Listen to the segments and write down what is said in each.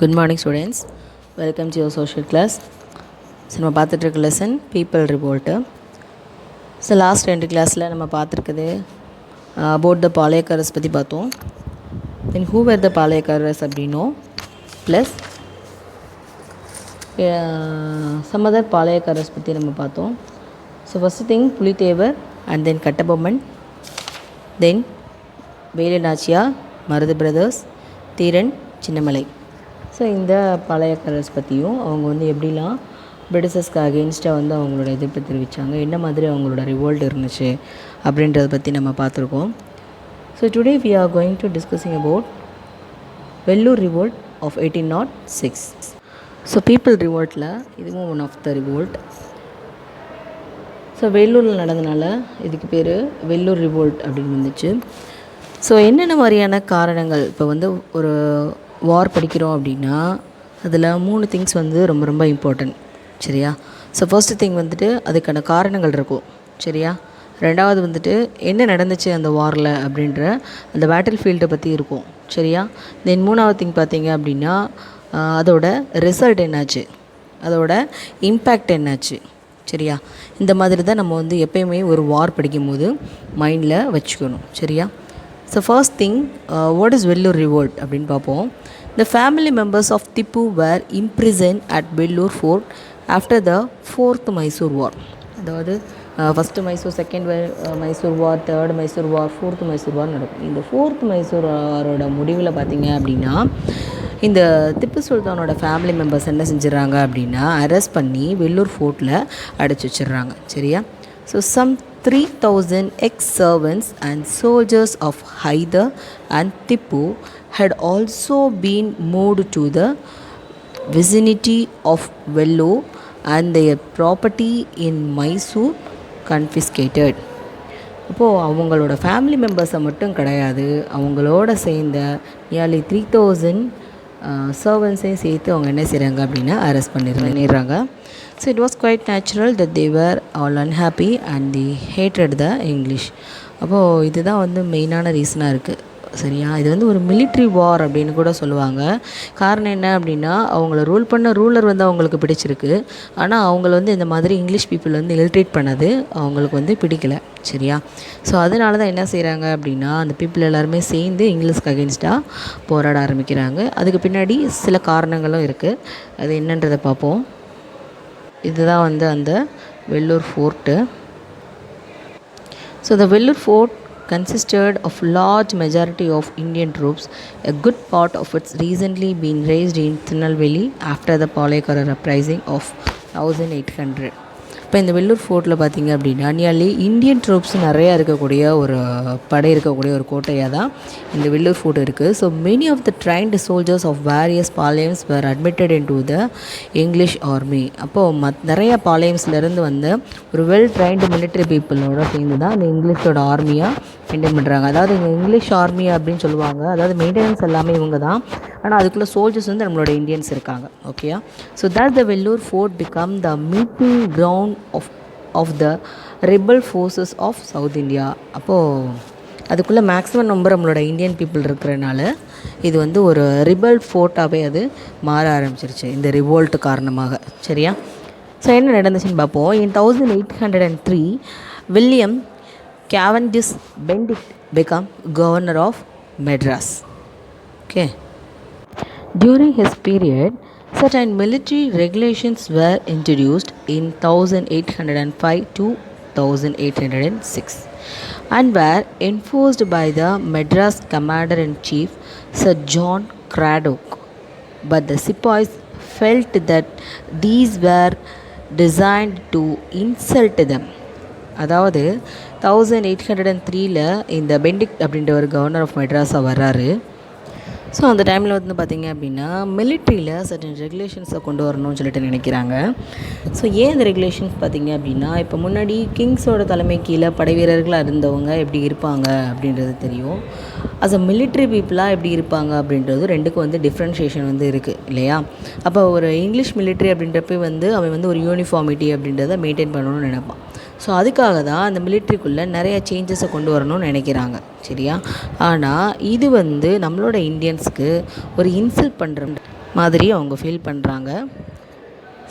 Good morning students, welcome to your social class. So நம்ம பார்த்துட்டு lesson people revolt. So last 2 classல நம்ம பார்த்துருக்குது about the பாளையக்காரர்ஸ் பற்றி பார்த்தோம். Then who were the பாளையக்காரர்ஸ் அப்படின்னோம் ப்ளஸ் some other பாளையக்காரர்ஸ் பற்றி நம்ம பார்த்தோம். So first thing Puli Thevar and then Kattabomman, then Velu Nachiyar, Marudhu brothers, Dheeran, Chinnamalai. So இந்த பாளையக்காரர்ஸ் பற்றியும் அவங்க வந்து எப்படிலாம் பிரிட்டிஷர்ஸ்க்கு அகெயின்ஸ்டாக வந்து அவங்களோட எதிர்ப்பு தெரிவித்தாங்க, என்ன மாதிரி அவங்களோட ரிவோல்ட் இருந்துச்சு அப்படின்றத பற்றி நம்ம பார்த்துருக்கோம். So today we are going to discussing about Vellore revolt of 1806. So people ரிவோல்ட்டில் இதுவும் one of the revolt. So வெள்ளூரில் நடந்தனால இதுக்கு பேர் வெள்ளூர் ரிவோல்ட் அப்படின்னு வந்துச்சு. ஸோ என்னென்ன மாதிரியான காரணங்கள், இப்போ வந்து ஒரு வார் படிக்கிறோம் அப்படின்னா அதில் 3 திங்ஸ் வந்து ரொம்ப ரொம்ப இம்பார்ட்டன்ட், சரியா? ஸோ ஃபர்ஸ்ட் திங் வந்துட்டு அதுக்கான காரணங்கள் இருக்கும், சரியா? ரெண்டாவது வந்துட்டு என்ன நடந்துச்சு அந்த வாரில் அப்படின்ற அந்த பேட்டில் ஃபீல்டை பற்றி இருக்கும், சரியா? தென் மூணாவது திங் பார்த்தீங்க அப்படின்னா அதோட ரிசல்ட் என்னாச்சு, அதோட இம்பேக்ட் என்னாச்சு, சரியா? இந்த மாதிரி தான் நம்ம வந்து எப்பயுமே ஒரு வார் படிக்கும்போது மைண்டில் வச்சுக்கணும், சரியா? So first thing what is Vellore revolt அப்படின்னு பார்ப்போம். The family members of Tipu were imprisoned at Vellore Fort after the 4th Mysore War. அதாவது ஃபஸ்ட்டு மைசூர், செகண்ட் மைசூர் வார், தேர்ட் மைசூர் வார், 4th மைசூர் வார் நடக்கும். இந்த 4th மைசூர் வாரோட முடிவில் பார்த்திங்க அப்படின்னா இந்த திப்பு சுல்தானோட ஃபேமிலி மெம்பர்ஸ் என்ன செஞ்சிடறாங்க அப்படின்னா அரெஸ்ட் பண்ணி வெள்ளூர் ஃபோர்ட்டில் அடைச்சி வச்சிடுறாங்க, சரியா? So some 3,000 ex-servants and soldiers of Hyder and Tipu had also been moved to the vicinity of Vellore and their property in Mysore confiscated. அப்போது அவங்களோட ஃபேமிலி மெம்பர்ஸை மட்டும் கிடையாது, அவங்களோட சேர்ந்த நியர்லி 3,000 சர்வன்ஸையும் சேர்த்து அவங்க என்ன செய்கிறாங்க அப்படின்னா அரெஸ்ட் பண்ணிடுறாங்க. So it was quite natural that they were all unhappy and they hated the English. அப்போது இதுதான் வந்து மெயினான ரீசனாக இருக்குது, சரியா? இது வந்து ஒரு மிலிட்ரி வார் அப்படின்னு கூட சொல்லுவாங்க. காரணம் என்ன அப்படின்னா அவங்கள ரூல் பண்ண ரூலர் வந்து அவங்களுக்கு பிடிச்சிருக்கு, ஆனால் அவங்கள வந்து இந்த மாதிரி இங்கிலீஷ் பீப்புள் வந்து இல்ட்ரேட் பண்ணது அவங்களுக்கு வந்து பிடிக்கல, சரியா? ஸோ அதனால தான் என்ன செய்கிறாங்க அப்படின்னா அந்த பீப்புள் எல்லாருமே சேர்ந்து இங்கிலீஷ்க்கு அகெயின்ஸ்டாக போராட ஆரம்பிக்கிறாங்க. அதுக்கு பின்னாடி சில காரணங்களும் இருக்குது, அது என்னன்றதை பார்ப்போம். இதுதான் வந்து அந்த Vellore fort. So the Vellore fort consisted of large majority of Indian troops. A good part of it's recently been raised in Tirunelveli after the பாளையக்காரர் uprising of 1800. இப்போ இந்த வெள்ளூர் ஃபோர்ட்டில் பார்த்திங்க அப்படின்னா நியர்லி இந்தியன் ட்ரூப்ஸ் நிறையா இருக்கக்கூடிய ஒரு படை இருக்கக்கூடிய ஒரு கோட்டையாக தான் இந்த வெள்ளூர் ஃபோர்ட் இருக்குது. So many of the trained soldiers of various palayams were admitted in to the English army. அப்போது நிறையா பாளையம்ஸ்லேருந்து வந்த ஒரு வெல் ட்ரைன்டு மிலிட்ரி பீப்புளோட சேர்ந்து தான் இந்த இங்கிலீஷோட ஆர்மியாக மெயின்டைன் பண்ணுறாங்க. அதாவது இங்கே இங்கிலீஷ் ஆர்மி அப்படின்னு சொல்லுவாங்க, அதாவது மெயின்டெனன்ஸ் எல்லாமே இவங்க தான், ஆனால் அதுக்குள்ளே சோல்ஜர்ஸ் வந்து நம்மளோட இந்தியன்ஸ் இருக்காங்க, ஓகேயா? So that the Vellore fort become the meeting ground of the rebel forces of South India. அப்போது அதுக்குள்ளே மேக்ஸிமம் நம்பர் நம்மளோட இந்தியன் பீப்புள் இருக்கிறனால இது வந்து ஒரு ரிபல் ஃபோர்ட்டாகவே அது மாற ஆரம்பிச்சிருச்சு இந்த ரிவோல்ட் காரணமாக, சரியா? ஸோ என்ன நடந்துச்சுன்னு பார்ப்போம். இன் 1803 William Cavendish Benedict became governor of Madras. Okay. During his period, certain military regulations were introduced in 1805 to 1806 and were enforced by the Madras Commander-in-Chief Sir John Cradock. But the Sepoys felt that these were designed to insult them. அதாவது 1803 இந்த பெண்டிக்ட் அப்படின்ற ஒரு governor of மெட்ராஸாக வர்றாரு. So அந்த டைமில் வந்து பார்த்திங்க அப்படின்னா மிலிட்ரியில் சர்டன் ரெகுலேஷன்ஸை கொண்டு வரணும்னு சொல்லிட்டு நினைக்கிறாங்க. ஸோ ஏன் இந்த ரெகுலேஷன்ஸ் பார்த்திங்க அப்படின்னா இப்போ முன்னாடி கிங்ஸோட தலைமை கீழே படை வீரர்களாக இருந்தவங்க எப்படி இருப்பாங்க அப்படின்றது தெரியும். அஸ் அ மிலிட்ரி பீப்புளாக எப்படி இருப்பாங்க அப்படின்றது ரெண்டுக்கும் வந்து டிஃப்ரென்ஷியேஷன் வந்து இருக்குது இல்லையா? அப்போ ஒரு இங்கிலீஷ் மிலிட்ரி அப்படின்றப்ப வந்து அவன் வந்து ஒரு யூனிஃபார்மிட்டி அப்படின்றத மெயின்டைன் பண்ணணும்னு நினைப்பான். ஸோ அதுக்காக தான் அந்த மிலிட்ரிக்குள்ளே நிறைய சேஞ்சஸை கொண்டு வரணும்னு நினைக்கிறாங்க, சரியா? ஆனால் இது வந்து நம்மளோட இந்தியன்ஸ்க்கு ஒரு இன்சல்ட் பண்ணுற மாதிரி அவங்க ஃபீல் பண்ணுறாங்க.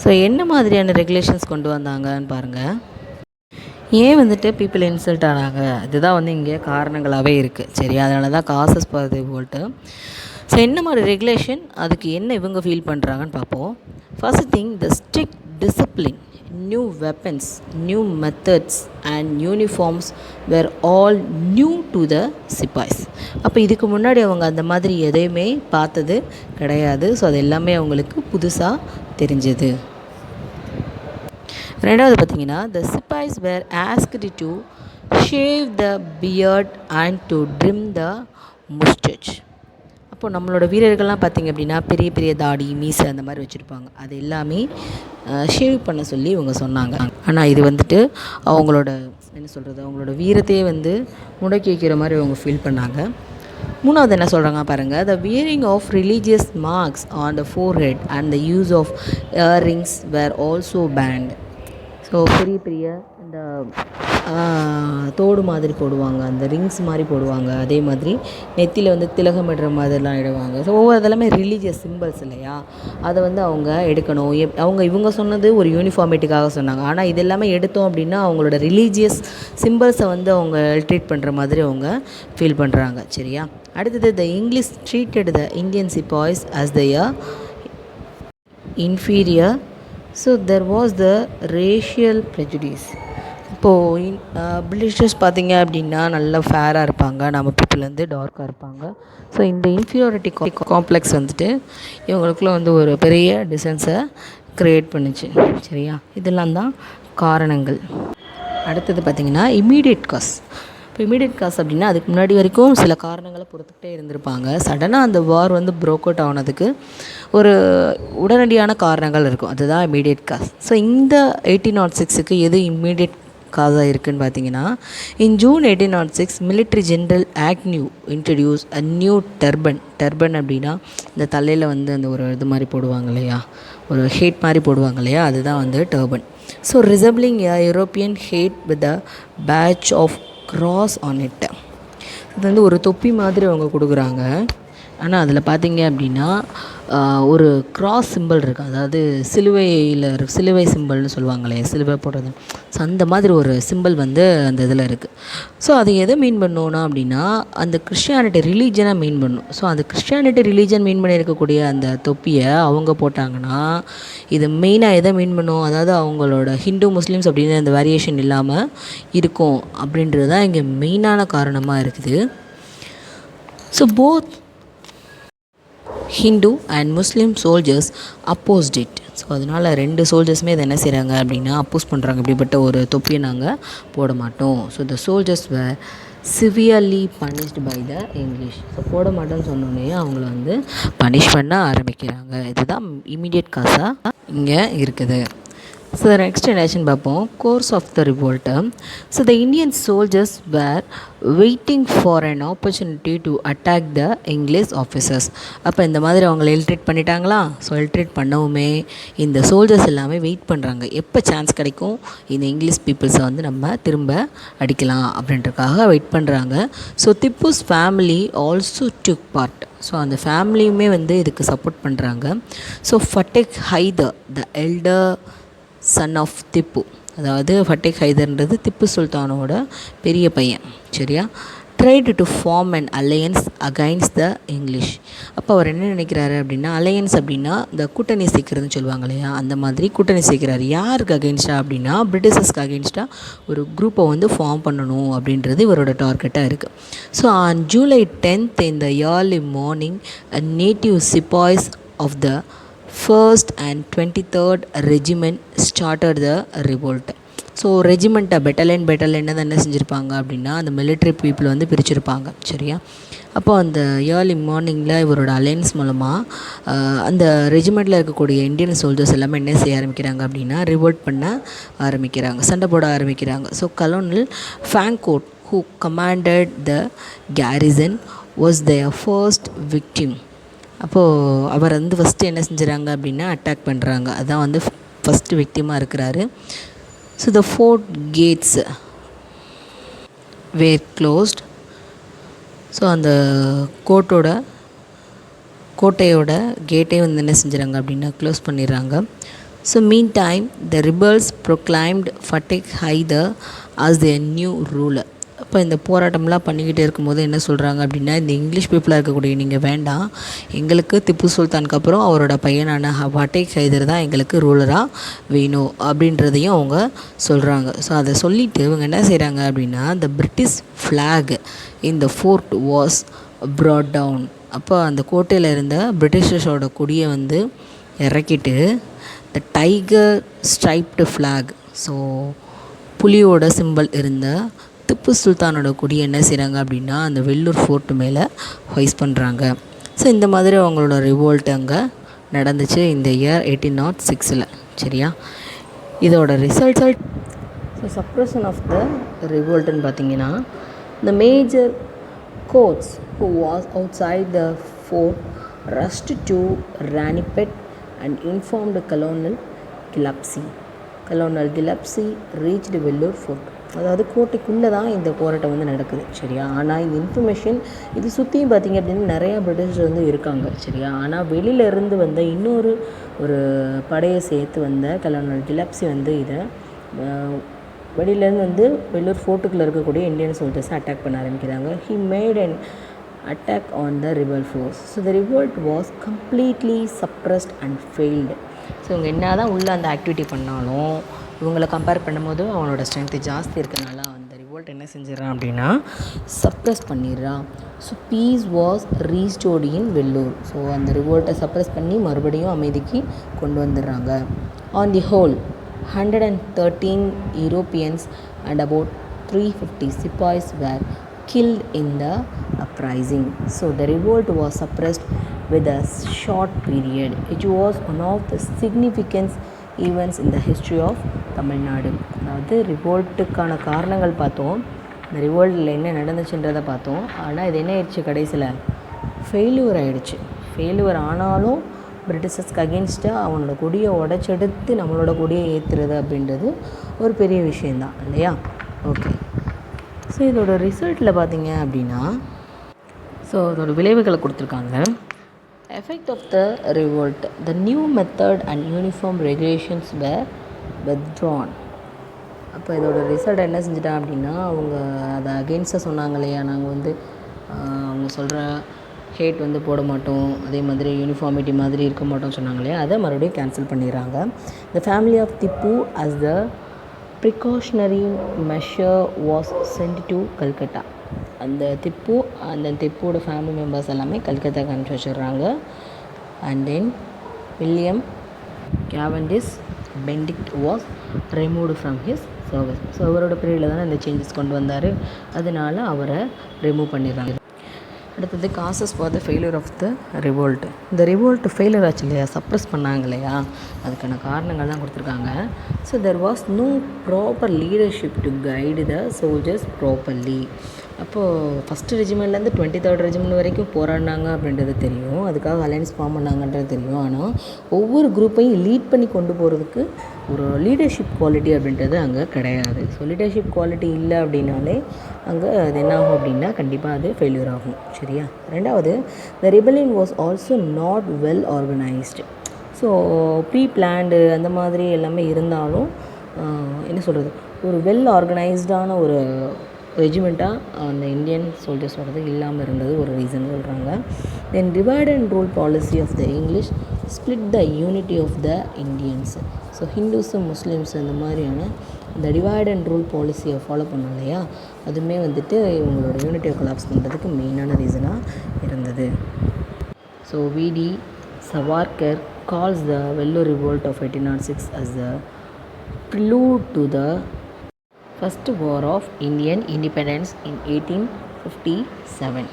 ஸோ என்ன மாதிரியான ரெகுலேஷன்ஸ் கொண்டு வந்தாங்கன்னு பாருங்கள். ஏன் வந்துட்டு பீப்புள் இன்சல்ட் ஆனாங்க, இதுதான் வந்து இங்கே காரணங்களாகவே இருக்குது. சரி, அதனால தான் causes for the revolt. So என்ன மாதிரி ரெகுலேஷன், அதுக்கு என்ன இவங்க ஃபீல் பண்ணுறாங்கன்னு பார்ப்போம். First thing, the strict discipline, new weapons, new methods and uniforms were all new to the sepoys. அப்போ இதுக்கு முன்னாடி அவங்க அந்த மாதிரி எதையுமே பார்த்தது கிடையாது. ஸோ அது எல்லாமே அவங்களுக்கு புதுசாக தெரிஞ்சது. ரெண்டாவது பார்த்திங்கன்னா, the sepoys were asked to shave the beard and to trim the moustache. அப்போது நம்மளோட வீரர்கள்லாம் பார்த்திங்க அப்படின்னா பெரிய பெரிய தாடி, மீசை அந்த மாதிரி வச்சுருப்பாங்க. அது எல்லாமே ஷேவ் பண்ண சொல்லி இவங்க சொன்னாங்க. ஆனால் இது வந்துட்டு அவங்களோட என்ன சொல்கிறது, அவங்களோட வீரத்தையே வந்து முடக்கி வைக்கிற மாதிரி அவங்க ஃபீல் பண்ணாங்க. மூணாவது என்ன சொல்கிறாங்க பாருங்கள், the wearing of religious marks on the forehead and the use of earrings were also banned. So பெரிய பெரிய இந்த தோடு மாதிரி போடுவாங்க, அந்த ரிங்ஸ் மாதிரி போடுவாங்க. அதே மாதிரி நெத்தியில் வந்து திலகமிடுற மாதிரிலாம் இடுவாங்க. ஸோ இதெல்லாமே ரிலீஜியஸ் சிம்பிள்ஸ் இல்லையா, அதை வந்து அவங்க எடுக்கணும். இவங்க சொன்னது ஒரு யூனிஃபார்மிட்டிக்காக சொன்னாங்க. ஆனால் இது எல்லாமே எடுத்தோம் அப்படின்னா அவங்களோட ரிலீஜியஸ் சிம்பிள்ஸை வந்து அவங்க ட்ரீட் பண்ணுற மாதிரி அவங்க ஃபீல் பண்ணுறாங்க. சரியா, அடுத்தது, த English treated the Indian sepoys as their inferior. So there was the racial prejudice. இப்போது பிரிட்டிஷர்ஸ் பார்த்திங்க அப்படின்னா நல்லா ஃபேராக இருப்பாங்க, நம்ம பீப்புள் வந்து டார்க்காக இருப்பாங்க. ஸோ இந்த இன்ஃபீரியாரிட்டி காம்ப்ளெக்ஸ் வந்துட்டு இவங்களுக்குள்ள வந்து ஒரு பெரிய டிஸ்டன்ஸை க்ரியேட் பண்ணுச்சு. சரியா, இதெல்லாம் தான் காரணங்கள். அடுத்தது பார்த்திங்கன்னா இம்மீடியட் காஸ். இப்போ இமீடியட் காஸ் அப்படின்னா அதுக்கு முன்னாடி வரைக்கும் சில காரணங்களை பொறுத்துக்கிட்டே இருந்திருப்பாங்க. சடனாக அந்த வார் வந்து ப்ரோக் அவுட் ஆனதுக்கு ஒரு உடனடியான காரணங்கள் இருக்கும், அதுதான் இமீடியட் காஸ். ஸோ இந்த 1806க்கு எது இம்மீடியட் காசாக இருக்குதுன்னு பார்த்தீங்கன்னா, in June 1806 military general Agnew introduce a new turban அப்படின்னா இந்த தலையில் வந்து அந்த ஒரு இது மாதிரி போடுவாங்க இல்லையா, ஒரு ஹேட் மாதிரி போடுவாங்க இல்லையா, அதுதான் வந்து turban. So resembling a European hat with a patch of cross on it. இது வந்து ஒரு தொப்பி மாதிரி அவங்க கொடுக்குறாங்க. ஆனால் அதில் பார்த்தீங்க அப்படின்னா ஒரு கிராஸ் சிம்பிள் இருக்குது, அதாவது சிலுவை சிம்பிள்னு சொல்லுவாங்களே, சிலுவை போடுறது. ஸோ அந்த மாதிரி ஒரு சிம்பிள் வந்து அந்த இதில் இருக்குது. ஸோ அது எதை மீன் பண்ணோன்னா அப்படின்னா அந்த கிறிஸ்டியானிட்டி ரிலீஜனை மீன் பண்ணும். ஸோ அந்த கிறிஸ்டியானிட்டி ரிலீஜன் மீன் பண்ணியிருக்கக்கூடிய அந்த தொப்பியை அவங்க போட்டாங்கன்னா இது மெயினாக எதை மீன் பண்ணும், அதாவது அவங்களோட ஹிந்து முஸ்லீம்ஸ் அப்படின்னு அந்த வேரியேஷன் இல்லாமல் இருக்கும் அப்படின்றது தான் இங்கே மெயினான காரணமாக இருக்குது. So both Hindu and Muslim soldiers அப்போஸ்ட் it. So அதனால் ரெண்டு சோல்ஜர்ஸுமே இதை என்ன செய்கிறாங்க அப்படின்னா அப்போஸ் பண்ணுறாங்க, இப்படிப்பட்ட ஒரு தொப்பியை நாங்கள் போட மாட்டோம். So the soldiers were severely punished by the English. So போட மாட்டோன்னு சொன்னோன்னே அவங்கள வந்து பனிஷ் பண்ண ஆரம்பிக்கிறாங்க. இதுதான் இமீடியட் காசாக இங்கே இருக்குது. ஸோ நெக்ஸ்ட் என்னாச்சுன்னு பார்ப்போம், course of the revolt. So the Indian soldiers were waiting for an opportunity to attack the English officers. அப்போ இந்த மாதிரி அவங்கள இல்ட்ரேட் பண்ணிட்டாங்களா, ஸோ இல்ட்ரேட் பண்ணவுமே இந்த சோல்ஜர்ஸ் எல்லாமே வெயிட் பண்ணுறாங்க, எப்போ சான்ஸ் கிடைக்கும் இந்த இங்கிலீஷ் பீப்புள்ஸை வந்து நம்ம திரும்ப அடிக்கலாம் அப்படின்றதுக்காக வெயிட் பண்ணுறாங்க. So Tipu's family also took part. So அந்த ஃபேமிலியுமே வந்து இதுக்கு சப்போர்ட் பண்ணுறாங்க. So Fateh Hyder the elder son of Tipu, அதாவது ஃபட்டேக் ஹைதர்ன்றது திப்பு சுல்தானோட பெரிய பையன். சரியா, tried to form and alliance against the English. அப்போ அவர் என்ன நினைக்கிறாரு அப்படின்னா, அலையன்ஸ் அப்படின்னா இந்த கூட்டணி சேர்க்குறதுன்னு சொல்லுவாங்க இல்லையா, அந்த மாதிரி கூட்டணி சேர்க்குறாரு. யாருக்கு அகெயின்ஸ்டாக அப்படின்னா பிரிட்டிஷர்ஸ்க்கு அகெயின்ஸ்டாக ஒரு குரூப்பை வந்து ஃபார்ம் பண்ணணும் அப்படின்றது இவரோட டார்கெட்டாக இருக்குது. So on July 10th in the early morning a native sepoys of the 1st and 23rd regiment started the revolt. So ரெஜிமெண்ட்டை பெட்டலியன் தான் என்ன செஞ்சுருப்பாங்க அப்படின்னா அந்த மிலிட்ரி பீப்புள் வந்து பிரிச்சுருப்பாங்க. சரியா, அப்போ அந்த ஏர்லி மார்னிங்கில் இவரோட அலையன்ஸ் மூலமாக அந்த ரெஜிமெண்ட்டில் இருக்கக்கூடிய இந்தியன் சோல்ஜர்ஸ் எல்லாமே என்ன செய்ய ஆரம்பிக்கிறாங்க அப்படின்னா ரிவோல்ட் பண்ண ஆரம்பிக்கிறாங்க, சண்டை போட ஆரம்பிக்கிறாங்க. So Colonel Fancourt who commanded the garrison was their first victim. அப்போது அவர் வந்து ஃபஸ்ட்டு என்ன செஞ்சுறாங்க அப்படின்னா அட்டாக் பண்ணுறாங்க, அதான் வந்து ஃபஸ்ட்டு விக்டிமாக இருக்கிறாரு. So the fort gates were closed. So அந்த கோட்டையோட கேட்டே வந்து என்ன செஞ்சுறாங்க அப்படின்னா க்ளோஸ் பண்ணிடுறாங்க. So mean time the rebels proclaimed Fateh Hyder as the new ruler. அப்போ இந்த போராட்டம்லாம் பண்ணிக்கிட்டே இருக்கும்போது என்ன சொல்கிறாங்க அப்படின்னா, இந்த இங்கிலீஷ் பீப்புளாக இருக்கக்கூடிய நீங்கள் வேண்டாம், எங்களுக்கு திப்பு சுல்தானுக்கு அப்புறம் அவரோட பையனான ஃபட்டேக் ஹைதர் தான் எங்களுக்கு ரூலராக வேணும் அப்படின்றதையும் அவங்க சொல்கிறாங்க. ஸோ அதை சொல்லிவிட்டு இவங்க என்ன செய்கிறாங்க அப்படின்னா, the British flag in the fort was brought down. அப்போ அந்த கோட்டையில் இருந்த பிரிட்டிஷர்ஸோட கொடியை வந்து இறக்கிட்டு the tiger striped flag, so புலியோட சிம்பல் இருந்த திப்பு சுல்தானோட கொடியை என்ன செய்கிறாங்க அப்படின்னா அந்த வெள்ளூர் ஃபோர்ட்டு மேலே ஹொய்ஸ் பண்ணுறாங்க. ஸோ இந்த மாதிரி அவங்களோட ரிவோல்ட் அங்கே நடந்துச்சு இந்த இயர் 1806. சரியா? இதோட result so suppression of the ரிவோல்ட்டுன்னு பார்த்தீங்கன்னா, the Major Coates who was outside the fort rushed to Ranipet and informed Colonel Gillespie. Colonel Gillespie reached Vellore fort. அதாவது கோட்டைக்குள்ளே தான் இந்த போராட்டம் வந்து நடக்குது. சரியா? ஆனால் இந்த இன்ஃபர்மேஷன் இது சுற்றியும் பார்த்திங்க அப்படின்னா நிறையா பிரிட்டிஷர் வந்து இருக்காங்க. சரியா? ஆனால் வெளியிலேருந்து வந்த இன்னொரு ஒரு படையை சேர்த்து வந்த கலோனல் கிலப்ஸி வந்து இதை வெளியிலேருந்து வந்து வெள்ளூர் ஃபோர்ட்டுக்குள்ளே இருக்கக்கூடிய இந்தியன் சோல்ஜர்ஸை அட்டாக் பண்ண ஆரம்பிக்கிறாங்க. He made an attack on the rebel force. So the revolt was completely suppressed and failed. So இவங்க என்ன தான் உள்ளே அந்த ஆக்டிவிட்டி பண்ணாலும் இவங்களை கம்பேர் பண்ணும்போது அவனோட ஸ்ட்ரென்த்து ஜாஸ்தி இருக்கனால அந்த ரிவோல்ட் என்ன செஞ்சிடறான் அப்படின்னா சப்ரஸ் பண்ணிடுறான். So peace was restored in Vellore. So அந்த ரிவோல்ட்டை சப்ரஸ் பண்ணி மறுபடியும் அமைதிக்கு கொண்டு வந்துடுறாங்க. On the whole 113 Europeans and about 350 sepoys were killed in the uprising. So the revolt was suppressed with a short period. It was one of the significant events in the history of Tamil Nadu. அதாவது ரிவோல்ட்டுக்கான காரணங்கள் பார்த்தோம், இந்த ரிவோல்ட்டில் என்ன நடந்துச்சுன்றதை பார்த்தோம். ஆனால் இது என்ன ஆயிடுச்சு, கடைசியில் ஃபெயில்யூர் ஆகிடுச்சு. ஃபெயில்யூர் ஆனாலும் பிரிட்டிஷர்ஸ்க்கு அகெயின்ஸ்டாக அவனோட கொடியை உடச்செடுத்து நம்மளோட கொடியை ஏற்றுறது அப்படின்றது ஒரு பெரிய விஷயந்தான் இல்லையா? ஓகே. ஸோ இதோட ரிசல்ட்டில் பார்த்தீங்க அப்படின்னா, ஸோ அதோட விளைவுகளை கொடுத்துருக்காங்க. Effect of the revolt, the new method and uniform regulations were withdrawn. அப்போ இதோட ரிசல்ட் என்ன செஞ்சிட்டான் அப்படின்னா, அவங்க அதை அகெயின்ஸ்டாக சொன்னாங்க இல்லையா, நாங்கள் வந்து அவங்க சொல்கிற ஹேட் வந்து போட மாட்டோம், அதே மாதிரி யூனிஃபார்மிட்டி மாதிரி இருக்க மாட்டோம்னு சொன்னாங்க இல்லையா, அதை மறுபடியும் கேன்சல் பண்ணிடுறாங்க. The family of Tipu as the precautionary measure was sent to Calcutta. அந்த திப்புவோட ஃபேமிலி மெம்பர்ஸ் எல்லாமே கல்கத்தாக்கு அனுப்பிச்சி வச்சிடுறாங்க. And then William Cavendish Bentinck was removed from his service. So அவரோட பீரியடில் தானே இந்த சேஞ்சஸ் கொண்டு வந்தார், அதனால அவரை ரிமூவ் பண்ணிடுறாங்க. அடுத்தது causes for the failure of the revolt. இந்த ரிவோல்ட் ஃபெயிலியர் ஆச்சு இல்லையா, சப்ரஸ் பண்ணாங்க இல்லையா, அதுக்கான காரணங்கள் தான் கொடுத்துருக்காங்க. So there was no proper leadership to guide the soldiers properly. அப்போது ஃபஸ்ட்டு ரெஜிமெண்ட்லேருந்து 23rd ரெஜிமெண்ட் வரைக்கும் போராடினாங்க அப்படின்றது தெரியும், அதுக்காக அலையன்ஸ் ஃபார்ம் பண்ணாங்கன்றது தெரியும். ஆனால் ஒவ்வொரு குரூப்பையும் லீட் பண்ணி கொண்டு போகிறதுக்கு ஒரு லீடர்ஷிப் குவாலிட்டி அப்படின்றது அங்கே கிடையாது. ஸோ லீடர்ஷிப் குவாலிட்டி இல்லை அப்படின்னாலே அங்கே அது என்ன ஆகும் அப்படின்னா கண்டிப்பாக அது ஃபெயிலியர் ஆகும். சரியா? ரெண்டாவது, the rebellion was also not well organised. So pre planned அந்த மாதிரி எல்லாமே இருந்தாலும் என்ன சொல்கிறது, ஒரு வெல் ஆர்கனைஸ்டான ஒரு ரெஜிமெண்ட்டாக அந்த இந்தியன் சோல்ஜர்ஸோடது இல்லாமல் இருந்தது ஒரு ரீசன் சொல்கிறாங்க. Then divide and rule policy of the English split the unity of the Indians. So Hindus Muslims இந்த மாதிரியான இந்த டிவைட் அண்ட் ரூல் பாலிசியை ஃபாலோ பண்ணோம் இல்லையா, அதுவுமே வந்துட்டு இவங்களோட யூனிட்டியை கொலாப்ஸ் பண்ணுறதுக்கு மெயினான ரீசனாக இருந்தது. ஸோ விடி Savarkar calls the Vellore revolt of 1806 as the prelude to the first war of Indian independence in 1857.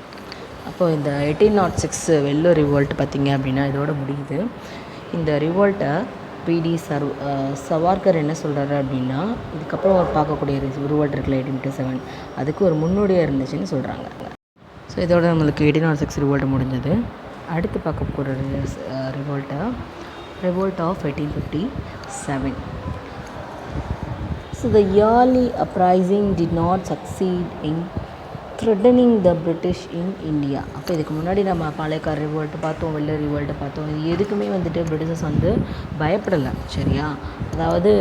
அப்போது இந்த 1806 வெள்ளூர் ரிவோல்ட் பார்த்திங்க அப்படின்னா இதோட முடியுது. இந்த ரிவோல்ட்டை பிடி சவார்கர் என்ன சொல்கிறாரு அப்படின்னா, இதுக்கப்புறம் ஒரு பார்க்கக்கூடிய ரிவோல்ட் இருக்குல்ல 1857, அதுக்கு ஒரு முன்னோடியாக இருந்துச்சுன்னு சொல்கிறாங்க. ஸோ இதோட நம்மளுக்கு 1806 ரிவோல்ட் முடிஞ்சது. அடுத்து பார்க்க போகிற revolt of 1857. So the yearly uprising did not succeed in threatening the British in India. அப்போ இதுக்கு முன்னாடி நம்ம பாளையக்கார ரிவோல்ட்டு பார்த்தோம், வெள்ளை ரிவோல்ட்டு பார்த்தோம். இது எதுக்குமே வந்துட்டு பிரிட்டிஷர்ஸ் வந்து பயப்படலை. சரியா, அதாவது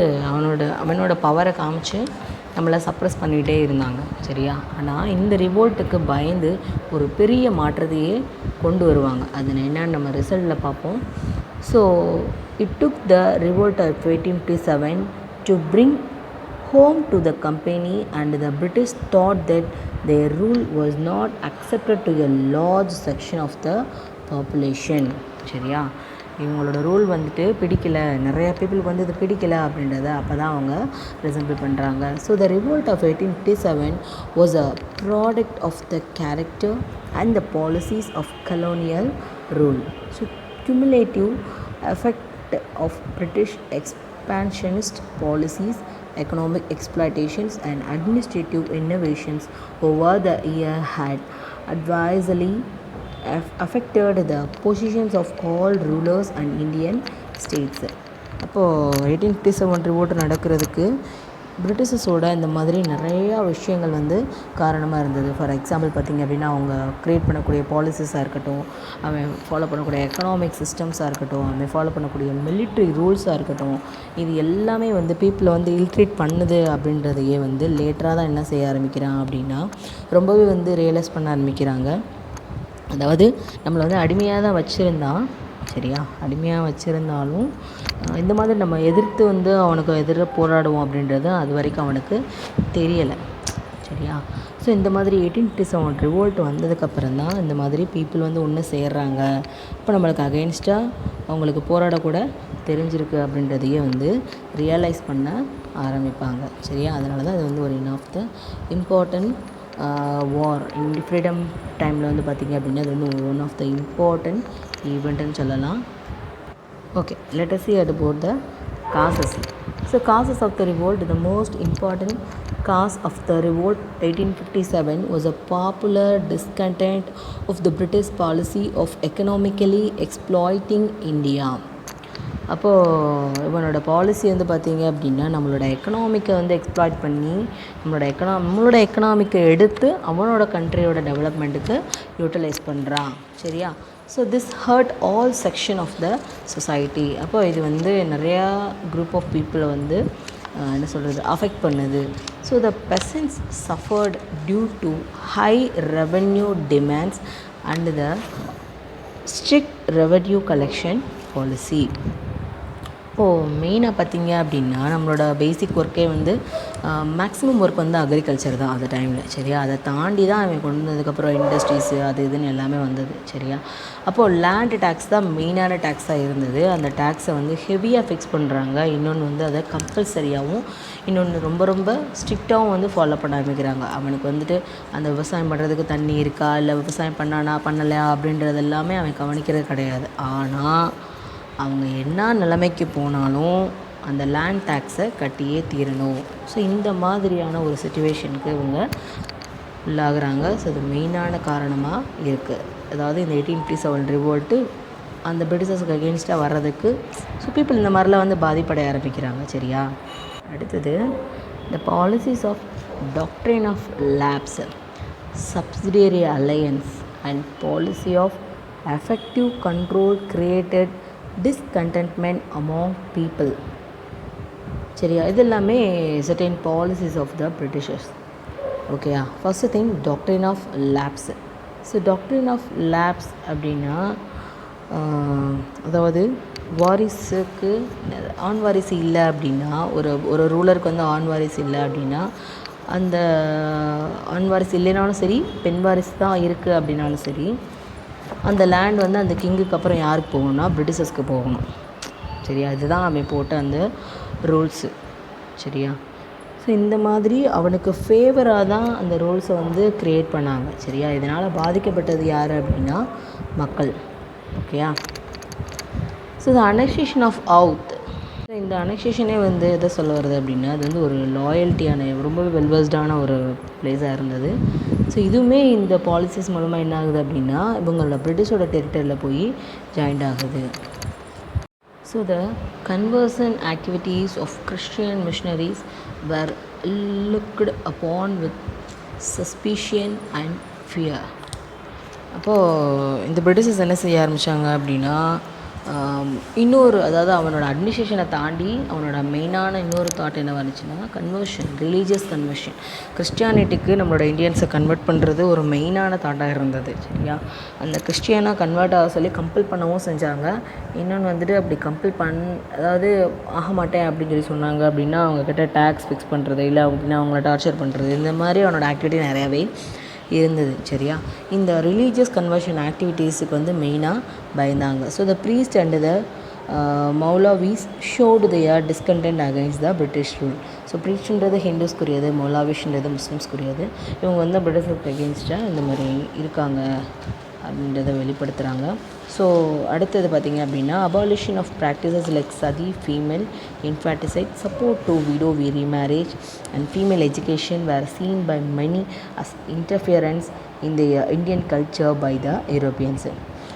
அவனோட பவரை காமிச்சு நம்மளை சப்ரஸ் பண்ணிகிட்டே இருந்தாங்க. சரியா, ஆனால் இந்த ரிவோல்ட்டுக்கு பயந்து ஒரு பெரிய மாற்றத்தையே கொண்டு வருவாங்க. அது என்னன்னு நம்ம ரிசல்ட்டில் பார்ப்போம். So it took the revolt of 1857 to bring home to the company, and the British thought that their rule was not accepted to a large section of the population. சரியா, இவங்களோட ரூல் வந்துட்டு பிடிக்கல, நிறைய பீப்புளுக்கு வந்து இது பிடிக்கல அப்படின்றத அப்போ தான் அவங்க ரிசம்பிள் பண்ணுறாங்க. So the revolt of 1857 was a product of the character and the policies of colonial rule. ஸோ cumulative effect of British expansionist policies, economic exploitations and administrative innovations over the year had adversely affected the positions of all rulers and Indian states. அப்போது 1857 revolt நடக்கிறதுக்கு பிரிட்டிஷர்ஸோட இந்த மாதிரி நிறையா விஷயங்கள் வந்து காரணமாக இருந்தது. ஃபார் எக்ஸாம்பிள் பார்த்திங்க அப்படின்னா, அவங்க க்ரியேட் பண்ணக்கூடிய பாலிசிஸாக இருக்கட்டும், அவன் ஃபாலோ பண்ணக்கூடிய எக்கனாமிக் சிஸ்டம்ஸாக இருக்கட்டும், அவன் ஃபாலோ பண்ணக்கூடிய மிலிட்ரி ரூல்ஸாக இருக்கட்டும், இது எல்லாமே வந்து பீப்புளை வந்து இல்ட்ரேட் பண்ணுது அப்படின்றதையே வந்து லேட்டராக தான் என்ன செய்ய ஆரம்பிக்கிறான் அப்படின்னா ரொம்பவே வந்து ரியலைஸ் பண்ண ஆரம்பிக்கிறாங்க. அதாவது நம்மளை வந்து அடிமையாக தான் வச்சுருந்தான். சரியா, அடிமையாக வச்சுருந்தாலும் இந்த மாதிரி நம்ம எதிர்த்து வந்து அவனுக்கு எதிராக போராடுவோம் அப்படின்றது அது வரைக்கும் அவனுக்கு தெரியலை. சரியா, ஸோ இந்த மாதிரி 1857 ரிவோல்ட் வந்ததுக்கப்புறம் தான் இந்த மாதிரி பீப்புள் வந்து ஒன்று சேர்றாங்க. இப்போ நம்மளுக்கு அகெயின்ஸ்டாக அவங்களுக்கு போராடக்கூட தெரிஞ்சிருக்கு அப்படின்றதையே வந்து ரியலைஸ் பண்ண ஆரம்பிப்பாங்க. சரியா, அதனால தான் இது வந்து ஒரு one of the important war in freedom டைமில் வந்து பார்த்திங்க அப்படின்னா அது வந்து ஒன் ஆஃப் த இம்பார்ட்டண்ட் ஈவெண்ட்டுன்னு சொல்லலாம். Okay, let us see about the causes. So causes of the revolt, the most important cause of the revolt 1857 was a popular discontent of the British policy of economically exploiting India. அப்போது இவனோட policy வந்து பார்த்திங்க அப்படின்னா நம்மளோட எக்கனாமிக்கை வந்து exploit பண்ணி நம்மளோட எக்கனாமிக்கை எடுத்து அவனோட கண்ட்ரியோட டெவலப்மெண்ட்டுக்கு யூட்டிலைஸ் பண்ணுறான். சரியா, so this hurt all section of the society. அப்போ இது வந்து நிறையா குரூப் ஆஃப் பீப்புளை வந்து என்ன சொல்கிறது அஃபெக்ட் பண்ணுது. So the peasants suffered due to high revenue demands and the strict revenue collection policy. இப்போது மெயினாக பார்த்திங்க அப்படின்னா நம்மளோட பேசிக் ஒர்க்கே வந்து மேக்ஸிமம் ஒர்க் வந்து அக்ரிகல்ச்சர் தான் அந்த டைமில். சரியா, அதை தாண்டி தான் அவன் கொண்டு வந்ததுக்கப்புறம் இண்டஸ்ட்ரீஸு அது இதுன்னு எல்லாமே வந்தது. சரியா, அப்போது லேண்ட் டேக்ஸ் தான் மெயினான டேக்ஸாக இருந்தது. அந்த டேக்ஸை வந்து ஹெவியாக ஃபிக்ஸ் பண்ணுறாங்க. இன்னொன்று வந்து அதை கம்பல்சரியாகவும், இன்னொன்று ரொம்ப ரொம்ப ஸ்ட்ரிக்டாகவும் வந்து ஃபாலோ பண்ண ஆரம்பிக்கிறாங்க. அவனுக்கு வந்துட்டு அந்த விவசாயம் பண்ணுறதுக்கு தண்ணி இருக்கா, இல்லை விவசாயம் பண்ணானா பண்ணலையா அப்படின்றது எல்லாமே அவன் கவனிக்கிறது கிடையாது. ஆனால் அவங்க என்ன நிலைமைக்கு போனாலும் அந்த லேண்ட் டேக்ஸை கட்டியே தீரணும். ஸோ இந்த மாதிரியான ஒரு சிச்சுவேஷனுக்கு இவங்க உள்ளாகிறாங்க. ஸோ அது மெயினான காரணமாக இருக்குது. அதாவது இந்த 1857 ரிவோல்ட்டு அந்த பிரிட்டிஷர்ஸுக்கு அகெயின்ஸ்டாக வர்றதுக்கு ஸோ பீப்புள் இந்த மாதிரிலாம் வந்து பாதிப்படைய ஆரம்பிக்கிறாங்க. சரியா, அடுத்தது the policies of doctrine of lapse, subsidiary alliance and policy of effective control created discontentment among people. சரியா, இது எல்லாமே certain policies of the Britishers. ஓகேயா, first thing doctrine of lapse. So doctrine of lapse அப்படின்னா அதாவது வாரிசுக்கு ஆண் வாரிசு இல்லை அப்படின்னா, ஒரு ரூலருக்கு வந்து ஆண் வாரிசு இல்லை அப்படின்னா, அந்த ஆண் வாரிசு இல்லைனாலும் சரி, பெண் வாரிசு தான் இருக்குது அப்படின்னாலும் சரி, அந்த லேண்ட் வந்து அந்த கிங்குக்கு அப்புறம் யாருக்கு போகணும்னா பிரிட்டிஷர்ஸ்க்கு போகணும். சரியா, இதுதான் அவன் போட்ட அந்த ரூல்ஸு. சரியா, ஸோ இந்த மாதிரி அவனுக்கு ஃபேவராக தான் அந்த ரூல்ஸை வந்து க்ரியேட் பண்ணாங்க. சரியா, இதனால் பாதிக்கப்பட்டது யார் அப்படின்னா மக்கள். ஓகேயா, so the annexation of Awadh. இந்த அனெக்சேஷனே வந்து எதை சொல்ல வருது அப்படின்னா, அது வந்து ஒரு லாயல்ட்டியான ரொம்பவே வெல்வெஸ்டான ஒரு பிளேஸாக இருந்தது. ஸோ இதுவுமே இந்த பாலிசிஸ் மூலமாக என்ன ஆகுது அப்படின்னா இவங்களோட பிரிட்டிஷோட டெரிட்டரியில் போய் ஜாயிண்ட் ஆகுது. So the conversion activities of Christian missionaries were looked upon with suspicion and fear. அப்போது இந்த பிரிட்டிஷர்ஸ் என்ன செய்ய ஆரம்பித்தாங்க அப்படின்னா, இன்னொரு அதாவது அவனோட அட்மினிஸ்ட்ரேஷனை தாண்டி அவனோட மெயினான இன்னொரு தாட் என்ன வந்துச்சுன்னா கன்வர்ஷன், ரிலீஜியஸ் கன்வர்ஷன். கிறிஸ்டியானிட்டிக்கு நம்மளோட இந்தியன்ஸை கன்வெர்ட் பண்ணுறது ஒரு மெயினான தாட்டாக இருந்தது. சரியா, அந்த கிறிஸ்டியனாக கன்வெர்ட் ஆக சொல்லி கம்பல் பண்ணவும் செஞ்சாங்க. இன்னொன்று வந்துட்டு அப்படி கம்பல் அதாவது ஆக மாட்டேன் அப்படின்னு சொல்லி சொன்னாங்க அப்படின்னா அவங்கக்கிட்ட டேக்ஸ் ஃபிக்ஸ் பண்ணுறது, இல்லை அப்படின்னா அவங்கள டார்ச்சர் பண்ணுறது, இந்த மாதிரி அவனோட ஆக்டிவிட்டி நிறையாவே இருந்தது. சரியா, இந்த ரிலீஜியஸ் கன்வர்ஷன் ஆக்டிவிட்டீஸுக்கு வந்து மெயினாக பயந்தாங்க. So the priest and the maulvis showed their discontent against the British rule. So ப்ரீஸ்ட்ன்றது ஹிந்துஸ்க்குரியது, மௌலாவிஷ்ன்றது முஸ்லீம்ஸ்க்குரியது. இவங்க வந்து பிரிட்டிஷருக்கு அகெயின்ஸ்டாக இந்த மாதிரி இருக்காங்க அப்படின்றத வெளிப்படுத்துகிறாங்க. ஸோ அடுத்தது பார்த்திங்க அப்படின்னா abolition of practices like sati, female infanticide, support to widow remarriage and female education were seen by many as interference in the Indian culture by the Europeans.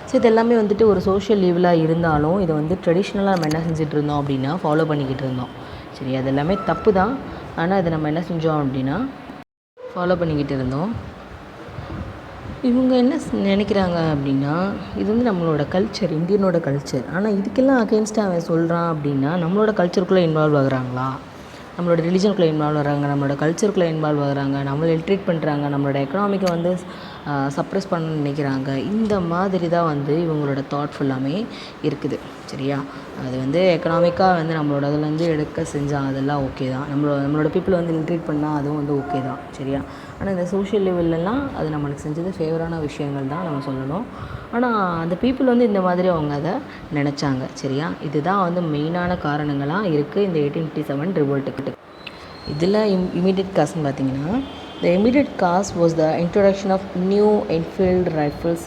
So இது எல்லாமே வந்துட்டு ஒரு சோஷியல் லெவலாக இருந்தாலும் இதை வந்து ட்ரெடிஷ்னலாக நம்ம என்ன செஞ்சுட்டு இருந்தோம் அப்படின்னா ஃபாலோ பண்ணிக்கிட்டு இருந்தோம். சரி, அது எல்லாமே தப்பு தான். ஆனால் அதை நம்ம என்ன செஞ்சோம் அப்படின்னா ஃபாலோ பண்ணிக்கிட்டு இருந்தோம். இவங்க என்ன நினைக்கிறாங்க அப்படின்னா இது வந்து நம்மளோட கல்ச்சர், இந்தியனோட கல்ச்சர். ஆனால் இதுக்கெல்லாம் அகெயின்ஸ்டாக அவன் சொல்கிறான் அப்படின்னா நம்மளோட கல்ச்சருக்குள்ளே இன்வால்வ் ஆகுறாங்களா, நம்மளோட ரிலிஜனுக்குள்ளே இன்வால்வ் ஆகிறாங்க, நம்மளோட கல்ச்சருக்குள்ளே இன்வால்வ் ஆகுறாங்க, நம்மளை இல்ட்ரீட் பண்ணுறாங்க, நம்மளோட எக்கனாமிக்கை வந்து சப்ரெஸ் பண்ண நினைக்கிறாங்க. இந்த மாதிரி தான் வந்து இவங்களோட தாட் ஃபுல்லாமே இருக்குது. சரியா, அது வந்து எக்கனாமிக்காக வந்து நம்மளோட அதுலேருந்து எடுக்க செஞ்சால் அதெல்லாம் ஓகே தான். நம்மளோட பீப்புளை வந்து இல்ட்ரீட் பண்ணால் அதுவும் வந்து ஓகே தான். சரியா, ஆனால் இந்த சோஷியல் லெவல்லலாம் அது நம்மளுக்கு செஞ்சது ஃபேவரான விஷயங்கள் தான் நம்ம சொல்லணும். ஆனால் அந்த பீப்புள் வந்து இந்த மாதிரி அவங்க அதை நினச்சாங்க. சரியா, இதுதான் வந்து மெயினான காரணங்களாக இருக்குது இந்த 1857 ரிவோல்ட்டுக்கிட்ட. இதில் இமீடியட் காசுன்னு பார்த்தீங்கன்னா the immediate cause was the introduction of new Enfield rifles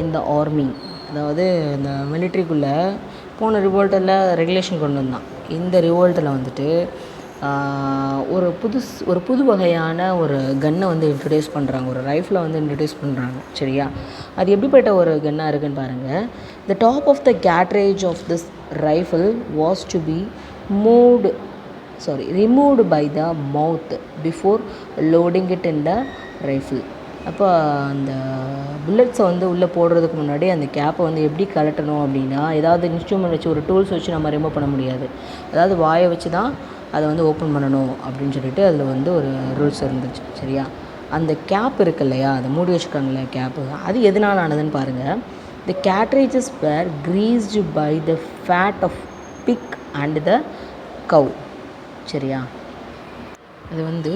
in the army. அதாவது இந்த மிலிட்ரிக்குள்ளே போன ரிவோல்ட்டில் ரெகுலேஷன் கொண்டு வந்தான். இந்த ரிவோல்ட்டில் வந்துட்டு ஒரு புது வகையான ஒரு கன்னை வந்து இன்ட்ரடியூஸ் பண்ணுறாங்க, ஒரு ரைஃபிளை வந்து இன்ட்ரடியூஸ் பண்ணுறாங்க. சரியா, அது எப்படிப்பட்ட ஒரு கன்னாக இருக்குதுன்னு பாருங்கள். the top of the cartridge of this rifle was to be removed by the mouth before loading it in the rifle. அப்போ அந்த புல்லட்ஸை வந்து உள்ளே போடுறதுக்கு முன்னாடி அந்த கேப்பை வந்து எப்படி கலட்டணும் அப்படின்னா ஏதாவது இன்ஸ்ட்ருமெண்ட் வச்சு, ஒரு டூல்ஸ் வச்சு நம்ம ரிமூவ் பண்ண முடியாது. அதாவது வாயை வச்சு தான் அதை வந்து ஓப்பன் பண்ணணும் அப்படின்னு சொல்லிட்டு அதில் வந்து ஒரு ரூல்ஸ் இருந்துச்சு. சரியா, அந்த கேப் இருக்கு இல்லையா, அதை மூடி வச்சுருக்காங்களே கேப்பு, அது எதனால் ஆனதுன்னு பாருங்கள். the cartridges were greased by the fat of pig and the cow. சரியா, அது வந்து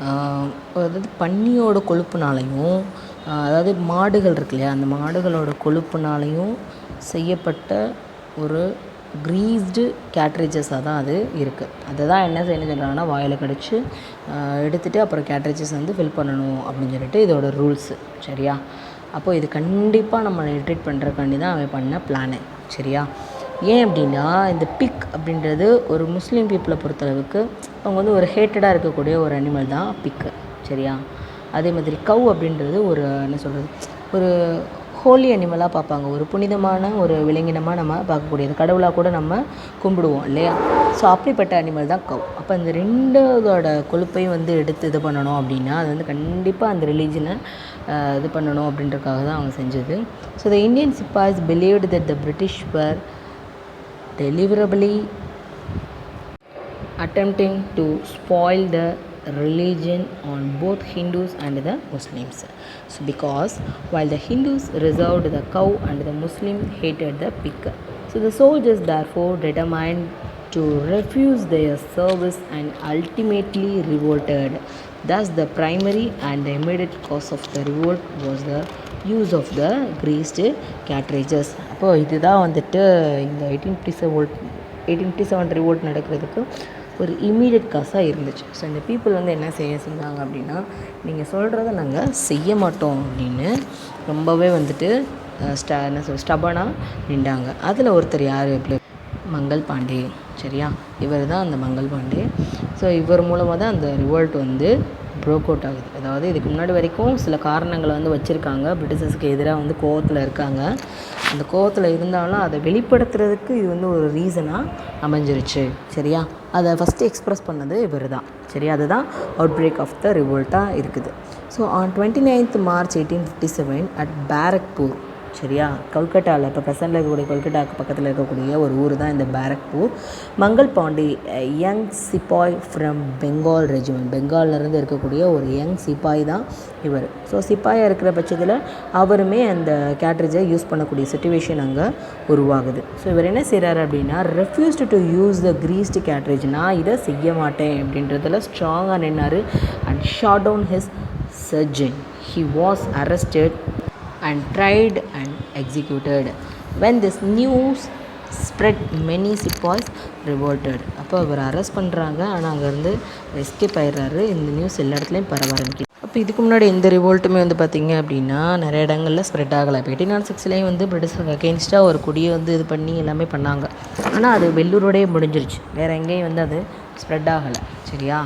அதாவது பன்னியோட கொழுப்புனாலையும், அதாவது மாடுகள் இருக்கு இல்லையா, அந்த மாடுகளோட கொழுப்புனாலையும் செய்யப்பட்ட ஒரு க்ரீஸ்டு கேட்ரேஜஸாக தான் அது இருக்குது. அதை தான் என்ன சொல்கிறாங்கன்னா வாயில் கடிச்சு எடுத்துகிட்டு அப்புறம் கேட்ரேஜஸ் வந்து ஃபில் பண்ணணும் அப்படின்னு சொல்லிட்டு இதோட ரூல்ஸு. சரியா, அப்போது இது கண்டிப்பாக நம்ம ரிட்ரீட் பண்ணுறக்காண்டி தான் அவன் பண்ண பிளானு. சரியா, ஏன் அப்படின்னா இந்த பிக் அப்படின்றது ஒரு முஸ்லீம் பீப்புளை பொறுத்தளவுக்கு அவங்க வந்து ஒரு ஹேட்டடாக இருக்கக்கூடிய ஒரு அனிமல் தான் பிக்கு. சரியா, அதே மாதிரி கவ் அப்படின்றது ஒரு என்ன சொல்கிறது, ஒரு ஹோலி அனிமலாக பார்ப்பாங்க, ஒரு புனிதமான ஒரு விலங்கினமாக நம்ம பார்க்கக்கூடியது, கடவுளாக கூட நம்ம கும்பிடுவோம் இல்லையா. ஸோ அப்படிப்பட்ட அனிமல் தான் கவ். அப்போ இந்த ரெண்டோட கொழுப்பையும் வந்து எடுத்து இது பண்ணணும் அப்படின்னா அது வந்து கண்டிப்பாக அந்த ரிலீஜனை இது பண்ணணும் அப்படின்றதுக்காக தான் அவங்க செஞ்சது. So the Indian sepoys believed that the British were deliberately attempting to spoil the religion on both Hindus and the Muslims. So because while the Hindus reserved the cow and the Muslims hated the pig, so the soldiers therefore determined to refuse their service and ultimately revolted. Thus the primary and the immediate cause of the revolt was the use of the greased cartridges. அப்போது இதுதான் வந்துட்டு இந்த 1857 revolt நடக்கிறதுக்கு ஒரு immediate காசாக இருந்துச்சு. So இந்த people வந்து என்ன செஞ்சாங்க அப்படின்னா நீங்கள் சொல்கிறத நாங்கள் செய்ய மாட்டோம் அப்படின்னு ரொம்பவே வந்துட்டு ஸ்டபனாக நின்றாங்க. அதில் ஒருத்தர் யார், மங்கள் பாண்டே. சரியா, இவர் தான் அந்த மங்கள் பாண்டே. ஸோ இவர் மூலமாக தான் அந்த ரிவோல்ட் வந்து ப்ரோக் அவுட் ஆகுது. அதாவது இதுக்கு முன்னாடி வரைக்கும் சில காரணங்களை வந்து வச்சுருக்காங்க, பிரிட்டிஷர்ஸுக்கு எதிராக வந்து கோவத்தில் இருக்காங்க. அந்த கோவத்தில் இருந்தாலும் அதை வெளிப்படுத்துறதுக்கு இது வந்து ஒரு ரீசனாக அமைஞ்சிருச்சு. சரியா, அதை ஃபஸ்ட்டு எக்ஸ்ப்ரெஸ் பண்ணது இவர் தான். சரியா, அதுதான் அவுட் பிரேக் ஆஃப் த ரிவோல்ட்டாக இருக்குது. So on 29th March 1857 at Barrackpore, சரியா, கொல்கட்டாவில், இப்போ ப்ரெசென்ட்டில் இருக்கக்கூடிய கொல்கட்டாவுக்கு பக்கத்தில் இருக்கக்கூடிய ஒரு ஊர் தான் இந்த பேரக்பூர். மங்கள் பாண்டே, யங் சிப்பாய் ஃப்ரம் பெங்கால் ரெஜிமெண்ட், பெங்கால்லேருந்து இருக்கக்கூடிய ஒரு யங் சிப்பாய் தான் இவர். ஸோ சிப்பாயாக இருக்கிற பட்சத்தில் அவருமே அந்த கேட்ரேஜை யூஸ் பண்ணக்கூடிய சுச்சுவேஷன் அங்கே உருவாகுது. ஸோ இவர் என்ன செய்கிறாரு அப்படின்னா, refused to use the greased cartridge, நான் இதை செய்ய மாட்டேன் அப்படின்றதில் ஸ்ட்ராங்காக நின்னார். And shot down his surgeon. He was arrested and tried and executed. When this news spread, many sepoys revolted. அப்போ அவர் அரெஸ்ட் பண்ணுறாங்க, ஆனால் அங்கேருந்து எஸ்கேப் ஆயிடுறாரு. இந்த நியூஸ் எல்லா இடத்துலையும் பரவ ஆரம்பிக்குது. அப்போ இதுக்கு முன்னாடி எந்த ரிவோல்ட்டுமே வந்து பார்த்திங்க அப்படின்னா நிறைய இடங்களில் ஸ்ப்ரெட் ஆகலை. இப்போ 1806 வந்து பிரிட்டிஷருக்கு அகெயின்ஸ்டாக ஒரு கொடியை வந்து இது பண்ணி எல்லாமே பண்ணாங்க. ஆனால் அது வெள்ளூரோடையே முடிஞ்சிருச்சு, வேறு எங்கேயும் வந்து அது ஸ்ப்ரெட் ஆகலை. சரியா,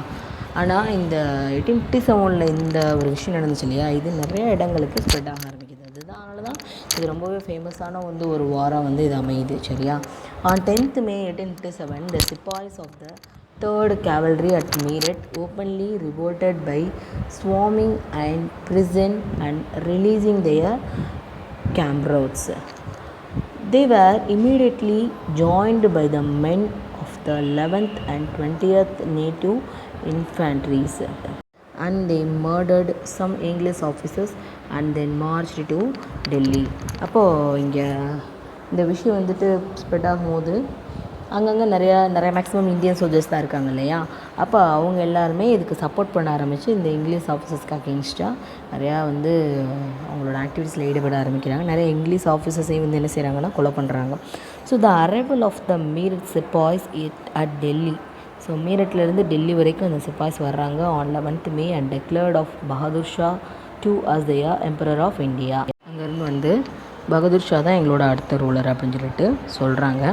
ஆனால் இந்த 1857 இந்த ஒரு விஷயம் நடந்துச்சு இல்லையா, இது நிறைய இடங்களுக்கு ஸ்ப்ரெட் ஆக ஆரம்பிக்குது. அதனால தான் இது ரொம்பவே ஃபேமஸான வந்து ஒரு வாராக வந்து இது அமையுது. சரியா, on 10th May 1857 the sepoys of the 3rd Cavalry at Meerut openly revolted by swarming and prison and releasing their comrades. They were immediately joined by the men of the 11th and 20th Native Infantries, and they murdered some English officers and then marched to Delhi. அப்போது இங்கே இந்த விஷயம் வந்துட்டு spread ஆகும்போது அங்கங்கே நிறையா maximum Indian soldiers தான் இருக்காங்க இல்லையா, அப்போ அவங்க எல்லாருமே இதுக்கு சப்போர்ட் பண்ண ஆரம்பித்து இந்த இங்கிலீஷ் ஆஃபீஸர்ஸ்க்கு அகெயின்ஸ்டாக நிறையா வந்து அவங்களோட ஆக்டிவிட்டீஸில் ஈடுபட ஆரம்பிக்கிறாங்க. நிறைய இங்கிலீஷ் ஆஃபீஸர்ஸையும் வந்து என்ன செய்கிறாங்கன்னா கொலை பண்ணுறாங்க. So the arrival of the Meerut sepoys at Delhi, so மீரட்லேருந்து டெல்லி வரைக்கும் அந்த சிப்பாய்ஸ் வர்றாங்க on 11th May and declared of Bahadur Shah to as the emperor of India. அங்கேருந்து வந்து பகதூர் ஷா தான் எங்களோட அடுத்த ரூலர் அப்படின்னு சொல்லிட்டு சொல்கிறாங்க.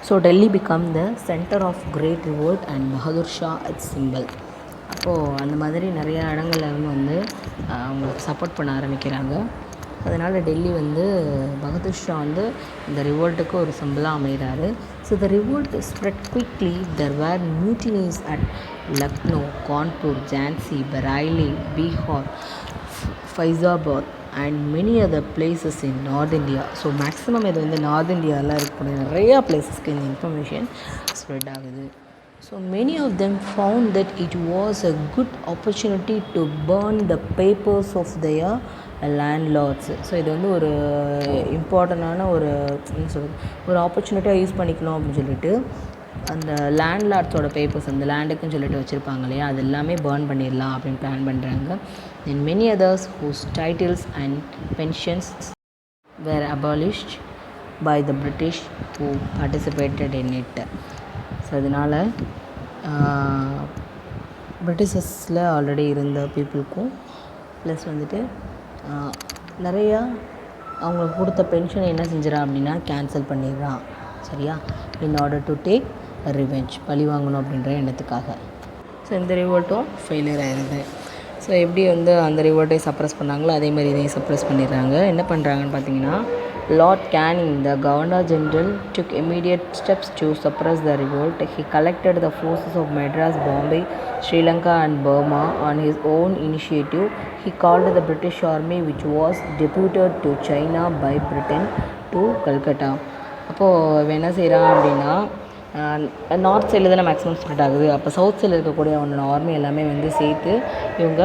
So Delhi became the centre of great revolt and Bahadur Shah its symbol. அப்போது அந்த மாதிரி நிறையா இடங்கள்ல வந்து அவங்களுக்கு சப்போர்ட் பண்ண ஆரம்பிக்கிறாங்க. அதனால் டெல்லி வந்து பகதூர் ஷா வந்து இந்த ரிவோல்ட்டுக்கு ஒரு சிம்பிளாக அமைகிறாரு. So the revolt spread quickly. There were mutinies at Lucknow, Kanpur, Jhansi, Bareilly, Bihar, Faizabad and many other places in north India. So maximum இது வந்து நார்த் இந்தியாவில் இருக்கக்கூடிய நிறையா பிளேஸஸ்க்கு இந்த இன்ஃபர்மேஷன் ஸ்ப்ரெட் ஆகுது. So many of them found that it was a good opportunity to burn the papers of their landlords. So இது வந்து ஒரு இம்பார்ட்டண்டான ஒரு என்ன சொல்கிறது, ஒரு ஆப்பர்ச்சுனிட்டியாக யூஸ் பண்ணிக்கணும் அப்படின்னு சொல்லிட்டு அந்த லேண்ட்லார்ட்ஸோட பேப்பர்ஸ், அந்த லேண்டுக்குன்னு சொல்லிட்டு வச்சுருப்பாங்க இல்லையா, அது எல்லாமே பர்ன் பண்ணிடலாம் அப்படின்னு பிளான் பண்ணுறாங்க. Then many others whose titles and pensions were abolished by the British who participated in it. So அதனால் பிரிட்டிஷர்ஸில் ஆல்ரெடி இருந்த பீப்புளுக்கும் ப்ளஸ் வந்துட்டு நிறையா அவங்களுக்கு கொடுத்த பென்ஷனை என்ன செஞ்சிடறான் அப்படின்னா கேன்சல் பண்ணிடுறான். சரியா, in order to take revenge, பழி வாங்கணும் அப்படின்ற எண்ணத்துக்காக. ஸோ இந்த ரிவோல்ட்டும் ஃபெயிலியர் ஆயிடுது. ஸோ எப்படி வந்து அந்த ரிவோல்ட்டை சப்ரஸ் பண்ணாங்களோ அதே மாதிரி இதையும் சப்ரஸ் பண்ணிடுறாங்க. என்ன பண்ணுறாங்கன்னு பார்த்தீங்கன்னா, Lord Canning, the Governor General, took immediate steps to suppress the revolt. He collected the forces of Madras, Bombay, Sri Lanka and Burma on his own initiative. He called the British army, which was deputed to China by Britain, to Calcutta. அப்போது என்ன செய்கிறான் அப்படின்னா, north சைடில் தானே maximum spread ஆகுது. அப்போ south சைடில் இருக்கக்கூடிய அவனோட ஆர்மி எல்லாமே வந்து சேர்த்து இவங்க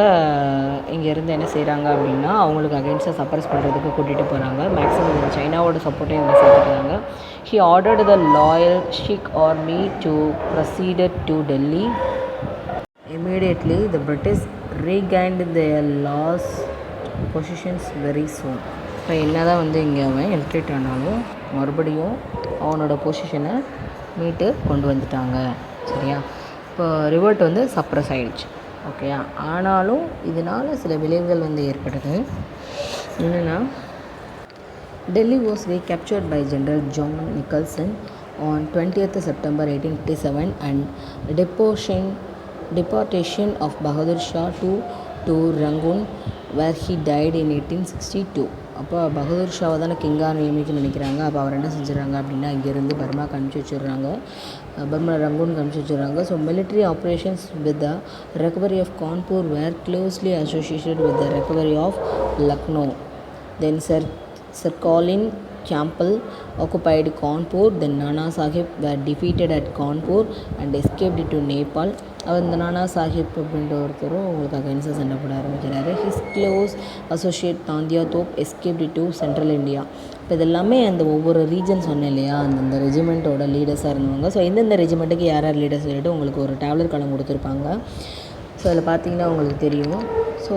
இங்கேருந்து என்ன செய்கிறாங்க அப்படின்னா அவங்களுக்கு அகெயின்ஸ்டாக சப்ரஸ் பண்ணுறதுக்கு கூட்டிகிட்டு போகிறாங்க. மேக்ஸிமம் இந்த சைனாவோட சப்போர்ட்டையும் இவங்க சேர்த்துக்கிறாங்க. He ordered the loyal Sikh army to proceeded to Delhi. Immediately the British regained their lost positions very soon. இப்போ என்ன தான் வந்து இங்கே அவன் என்ட்ரேட் ஆனாலும் மறுபடியும் அவனோட பொசிஷனை மீட்டு கொண்டு வந்துட்டாங்க. சரியா, இப்போ ரிவோல்ட் வந்து சப்ரஸ் ஆகிடுச்சு. ஓகேயா, ஆனாலும் இதனால் சில விளைவுகள் வந்து ஏற்படுது. என்னென்னா, Delhi was recaptured by General John Nicholson on 20th September 1857 and deposition deportation of Bahadur Shah to Rangoon where he died in 1862. அப்போ பகதூர் ஷாவை தானே கிங்காக நியமிக்க நினைக்கிறாங்க. அப்போ அவர் என்ன செஞ்சிடறாங்க அப்படின்னா இங்கேருந்து பர்மாக்கு அனுப்பிச்சி வச்சிடுறாங்க, பர்மா ரங்கூனுக்கு அனுப்பிச்சி வச்சிடுறாங்க. So military operations with the recovery of Kanpur were closely associated with the recovery of Lucknow. Then Sir Colin Campbell occupied Kanpur. Then Nana Sahib were defeated at Kanpur and escaped to Nepal. அவர் இந்த நானா சாஹிப் அப்படின்ற ஒருத்தரும் உங்களுக்கு அகைன்ஸ்டாக சண்டை போட ஆரம்பிக்கிறாரு. His close associate Tantia Tope escaped to central India. இப்போ இதெல்லாமே அந்த ஒவ்வொரு ரீஜன் சொன்னேன் இல்லையா, அந்தந்த ரெஜிமெண்ட்டோட லீடர்ஸாக இருந்தவங்க. ஸோ எந்தெந்த ரெஜிமெண்ட்டுக்கு யார் யார் லீடர்ஸ் சொல்லிட்டு உங்களுக்கு ஒரு டேப்லெட் காலம் கொடுத்துருப்பாங்க. ஸோ அதில் பார்த்தீங்கன்னா உங்களுக்கு தெரியும். ஸோ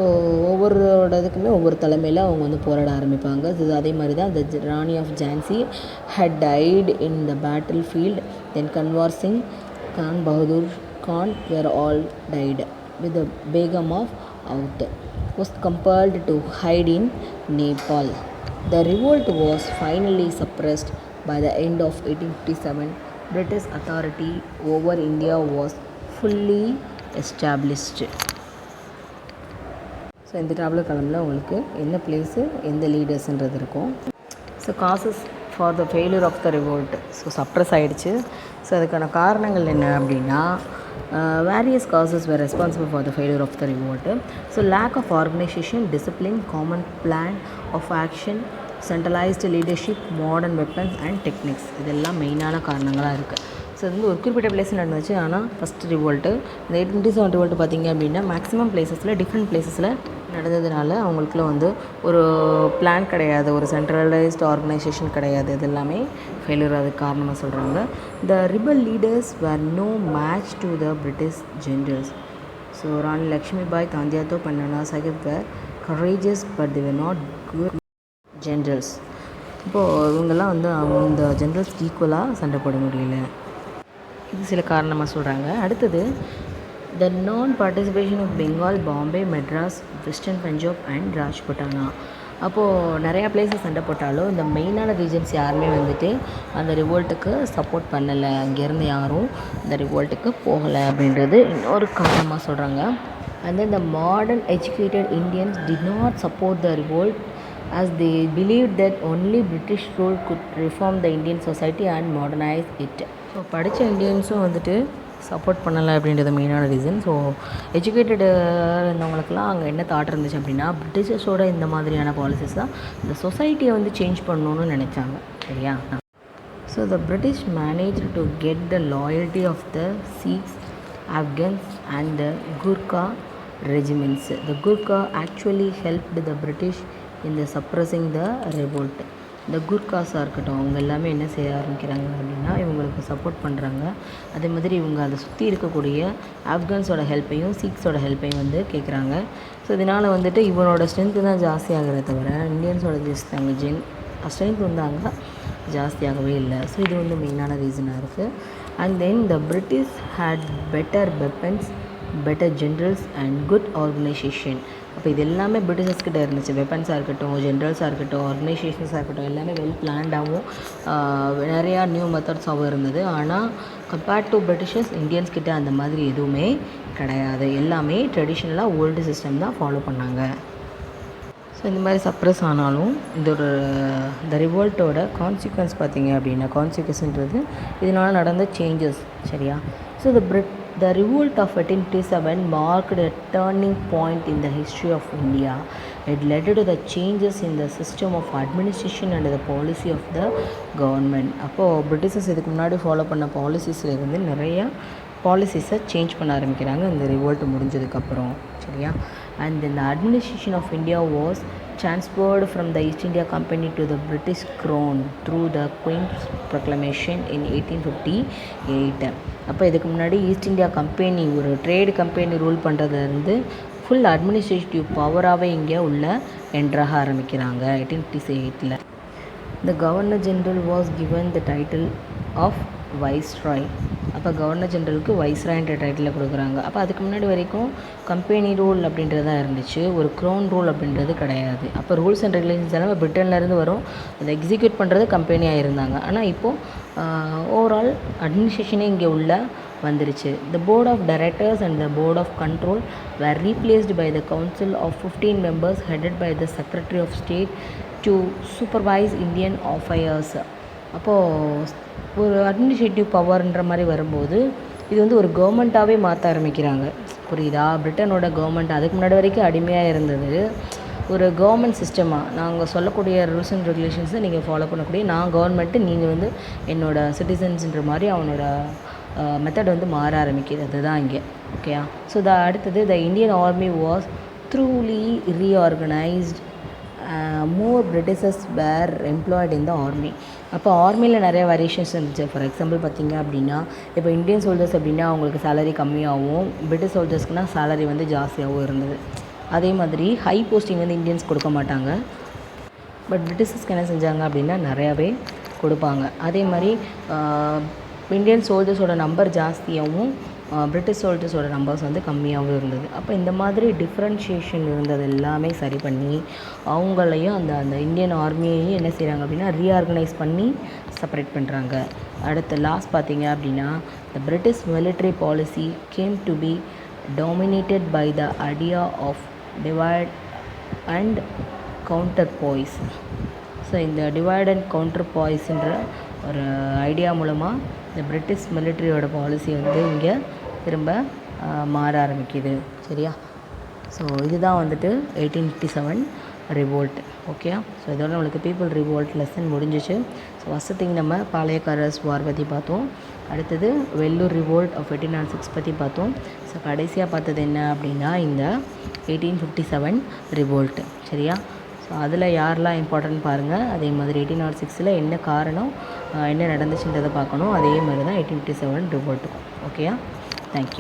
ஒவ்வொருவோட இதுக்குமே ஒவ்வொரு தலைமையில் அவங்க வந்து போராட ஆரம்பிப்பாங்க. இது அதே மாதிரி தான் the Rani of Jhansi had died in the battle field. Then Kunwar Singh, Khan Bahadur Khan were all died. With the Begum of Oudh was compelled to hide in Nepal. The revolt was finally suppressed by the end of 1857. British authority over India was fully established. So இந்த tablet காலமில் உங்களுக்கு என்ன place எந்த லீடர்ஸுன்றது இருக்கும். So causes for the failure of the revolt. So suppress ஆகிடுச்சு. So அதுக்கான காரணங்கள் என்ன அப்படின்னா various causes were responsible for the failure of the revolt. So lack of organization, discipline, common plan of action, centralized leadership, modern weapons and techniques. இதெல்லாம் மெயினான காரணங்களாக இருக்குது. So இது வந்து ஒரு குறிப்பிட்ட பிளேஸில் நடந்துச்சு. ஆனால் ஃபஸ்ட்டு ரிவோல்ட்டு இந்த 1827 ரிவோல்ட்டு பார்த்திங்க அப்படின்னா மேக்ஸிமம் பிளேஸஸில் டிஃப்ரெண்ட் பிளேஸஸில் நடந்ததுனால அவங்களுக்குள்ள வந்து ஒரு பிளான் கிடையாது, ஒரு சென்ட்ரலைஸ்டு ஆர்கனைசேஷன் கிடையாது. இது எல்லாமே ஃபெயிலியர் அதுக்கு காரணமாக சொல்கிறாங்க. The rebel leaders were no match to the British generals. So Rani Lakshmibai, Tantia Tope and Nana Sahib were courageous but they were not good generals. இப்போது இவங்கெல்லாம் வந்து இந்த ஜென்ரல்ஸ்க்கு ஈக்குவலாக சண்டை போட முடியல. இது சில காரணமாக சொல்கிறாங்க. அடுத்தது the non participation of Bengal, Bombay, Madras, western Punjab and Rajputana. அப்போது நிறையா பிளேஸஸ் சண்டை போட்டாலும் இந்த மெயினான ரீஜன்ஸ் யாருமே வந்துட்டு அந்த ரிவோல்ட்டுக்கு சப்போர்ட் பண்ணலை, அங்கேருந்து யாரும் இந்த ரிவோல்ட்டுக்கு போகலை அப்படின்றது இன்னொரு காரணமாக சொல்கிறாங்க. And then the modern educated Indians did not support the revolt as they believed that only British rule could reform the Indian society and modernize it. So படித்த இந்தியன்ஸும் வந்துட்டு சப்போர்ட் பண்ணலை அப்படின்றது மெயினான ரீசன். ஸோ எஜுகேட்டடு இருந்தவங்களுக்குலாம் அங்கே என்ன thought இருந்துச்சு அப்படின்னா பிரிட்டிஷர்ஸோட இந்த மாதிரியான பாலிசிஸ் தான் இந்த சொசைட்டியை வந்து சேஞ்ச் பண்ணணும்னு நினச்சாங்க. சரியா? So the British managed to get the loyalty of the Sikhs, Afghans and the Gurkha regiments. The Gurkha actually helped the British in the suppressing the revolt. இந்த குர்காஸாக இருக்கட்டும் அவங்க எல்லாமே என்ன செய்ய ஆரம்பிக்கிறாங்க அப்படின்னா இவங்களுக்கு சப்போர்ட் பண்ணுறாங்க. அதே மாதிரி இவங்க அதை சுற்றி இருக்கக்கூடிய ஆப்கான்ஸோட ஹெல்ப்பையும் சீக்ஸோட ஹெல்ப்பையும் வந்து கேட்குறாங்க. ஸோ இதனால் வந்துட்டு இவனோட ஸ்ட்ரென்த்து தான் ஜாஸ்தியாகிறத தவிர இந்தியன்ஸோட ஸ்ட்ரென்த் வந்து அங்கே ஜாஸ்தியாகவே இல்லை. ஸோ இது வந்து மெயினான ரீசனாக இருக்குது. And then the British had better weapons, better generals and good organisation. அப்போ இது எல்லாமே பிரிட்டிஷர்ஸ்கிட்ட இருந்துச்சு. வெப்பன்ஸாக இருக்கட்டும், ஜென்ரல்ஸாக இருக்கட்டும், ஆர்கனைசேஷன்ஸாக இருக்கட்டும், எல்லாமே வெல் பிளான்டாகவும் நிறையா நியூ மெத்தட்ஸாகவும் இருந்தது. ஆனால் கம்பேர்ட் டு பிரிட்டிஷர்ஸ் இந்தியன்ஸ்கிட்ட அந்த மாதிரி எதுவுமே கிடையாது. எல்லாமே ட்ரெடிஷ்னலாக ஓல்டு சிஸ்டம் தான் ஃபாலோ பண்ணாங்க. ஸோ இந்த மாதிரி சப்ரஸ் ஆனாலும் இந்த ரிவோல்ட்டோட கான்சிக்வன்ஸ் பார்த்திங்க அப்படின்னா கான்சிக்வன்ஸ்ன்றது இதனால் நடந்த சேஞ்சஸ். சரியா? So The revolt of 1857 marked a turning point in the history of India. It led to the changes in the system of administration and the policy of the government. அப்போது Britishers இதுக்கு முன்னாடி follow பண்ண பாலிசிஸில் இருந்து நிறைய பாலிசிஸை change பண்ண ஆரம்பிக்கிறாங்க இந்த revolt முடிஞ்சதுக்கப்புறம். சரியா? And then the administration of India was transferred from the East India Company to the British Crown through the Queen's Proclamation in 1858. அப்போ இதுக்கு முன்னாடி ஈஸ்ட் இந்தியா கம்பெனி ஒரு ட்ரேடு கம்பெனி ரூல் பண்ணுறதுலேருந்து ஃபுல் அட்மினிஸ்ட்ரேட்டிவ் பவராகவே இங்கே உள்ள என்ட்ராக ஆரம்பிக்கிறாங்க 1858. The Governor General was given the title of Viceroy. அப்போ கவர்னர் ஜென்ரலுக்கு வைஸ்ராய்ன்ற டைட்டில் கொடுக்குறாங்க. அப்போ அதுக்கு முன்னாடி வரைக்கும் கம்பெனி ரூல் அப்படின்றது தான் இருந்துச்சு, ஒரு க்ரௌன் ரூல் அப்படின்றது கிடையாது. அப்போ ரூல்ஸ் அண்ட் ரெகுலேஷன்ஸ் எல்லாமே பிரிட்டன்லேருந்து வரும், அதை எக்ஸிக்யூட் பண்ணுறது கம்பெனியாக இருந்தாங்க. ஆனால் இப்போது ஓவரால் அட்மினிஸ்ட்ரேஷனே இங்கே உள்ள வந்துருச்சு. The board of directors and the board of control were replaced by the council of 15 members headed by the secretary of state to supervise Indian affairs. அப்போது ஒரு அட்மினிஸ்ட்ரேட்டிவ் பவர்ன்ற மாதிரி வரும்போது இது வந்து ஒரு கவர்மெண்ட்டாகவே மாற்ற ஆரம்பிக்கிறாங்க. புரியுதா? பிரிட்டனோட கவர்மெண்ட் அதுக்கு முன்னாடி வரைக்கும் அடிமையாக இருந்தது. ஒரு கவர்மெண்ட் சிஸ்டமாக நாங்கள் சொல்லக்கூடிய ரூல்ஸ் அண்ட் ரெகுலேஷன்ஸை நீங்கள் ஃபாலோ பண்ணக்கூடிய நான் கவர்மெண்ட்டு, நீங்கள் வந்து என்னோடய சிட்டிசன்ஸுன்ற மாதிரி அவனோட மெத்தட் வந்து மாற ஆரம்பிக்குது. அதுதான் இங்கே. ஓகேயா? ஸோ அடுத்தது the Indian army was truly reorganised. More Britishers were employed in the army. அப்போ ஆர்மியில் நிறைய வேரியேஷன்ஸ் இருந்துச்சு. ஃபார் எக்ஸாம்பிள் பார்த்திங்க அப்படின்னா, இப்போ இந்தியன் சோல்ஜர்ஸ் அப்படின்னா அவங்களுக்கு சேலரி கம்மியாகவும், பிரிட்டிஷ் சோல்ஜர்ஸ்க்குனா சேலரி வந்து ஜாஸ்தியாகவும் இருந்தது. அதே மாதிரி ஹை போஸ்டிங் வந்து இந்தியன்ஸ் கொடுக்க மாட்டாங்க. பட் பிரிட்டிஷர்ஸ்க்கு என்ன செஞ்சாங்க அப்படின்னா நிறையாவே கொடுப்பாங்க. அதே மாதிரி இந்தியன் சோல்ஜர்ஸோட நம்பர் ஜாஸ்தியாகவும் பிரிட்டிஷ் சோல்ஜர்ஸோட நம்பர்ஸ் வந்து கம்மியாகவும் இருந்தது. அப்போ இந்த மாதிரி டிஃப்ரென்ஷியேஷன் இருந்தது எல்லாமே சரி பண்ணி அவங்களையும் அந்த இந்தியன் ஆர்மியையும் என்ன செய்கிறாங்க அப்படின்னா ரீஆர்கனைஸ் பண்ணி செப்பரேட் பண்ணுறாங்க. அடுத்த லாஸ்ட் பார்த்திங்க அப்படின்னா the British military policy came to be dominated by the idea of divide and counterpoise. ஸோ இந்த டிவைட் அண்ட் கவுண்டர்பாய்ஸ்ன்ற ஒரு ஐடியா மூலமாக இந்த பிரிட்டிஷ் மிலிட்ரியோட பாலிசி வந்து இங்கே திரும்ப மாற ஆரம்பிக்குது. சரியா? ஸோ இதுதான் வந்துட்டு 1857 ரிவோல்ட். ஓகேயா? ஸோ இதோட நம்மளுக்கு பீப்புள் ரிவோல்ட் லெசன் முடிஞ்சிச்சு. ஸோ ஃபஸ்ட்டு திங் நம்ம பாளையக்காரர்ஸ் வார் பற்றி பார்த்தோம். அடுத்தது வெள்ளூர் ரிவோல்ட் ஆஃப் 1806 பற்றி பார்த்தோம். ஸோ கடைசியாக பார்த்தது என்ன அப்படின்னா இந்த 1857 ரிவோல்ட்டு. சரியா? ஸோ அதில் யாரெல்லாம் இம்பார்ட்டன்ட் பாருங்கள். அதே மாதிரி 1806 என்ன காரணம், என்ன நடந்துச்சுன்றதை பார்க்கணும். அதே மாதிரி தான் 1857 ரிவோல்ட்டுக்கும். ஓகேயா? தேங்க்யூ.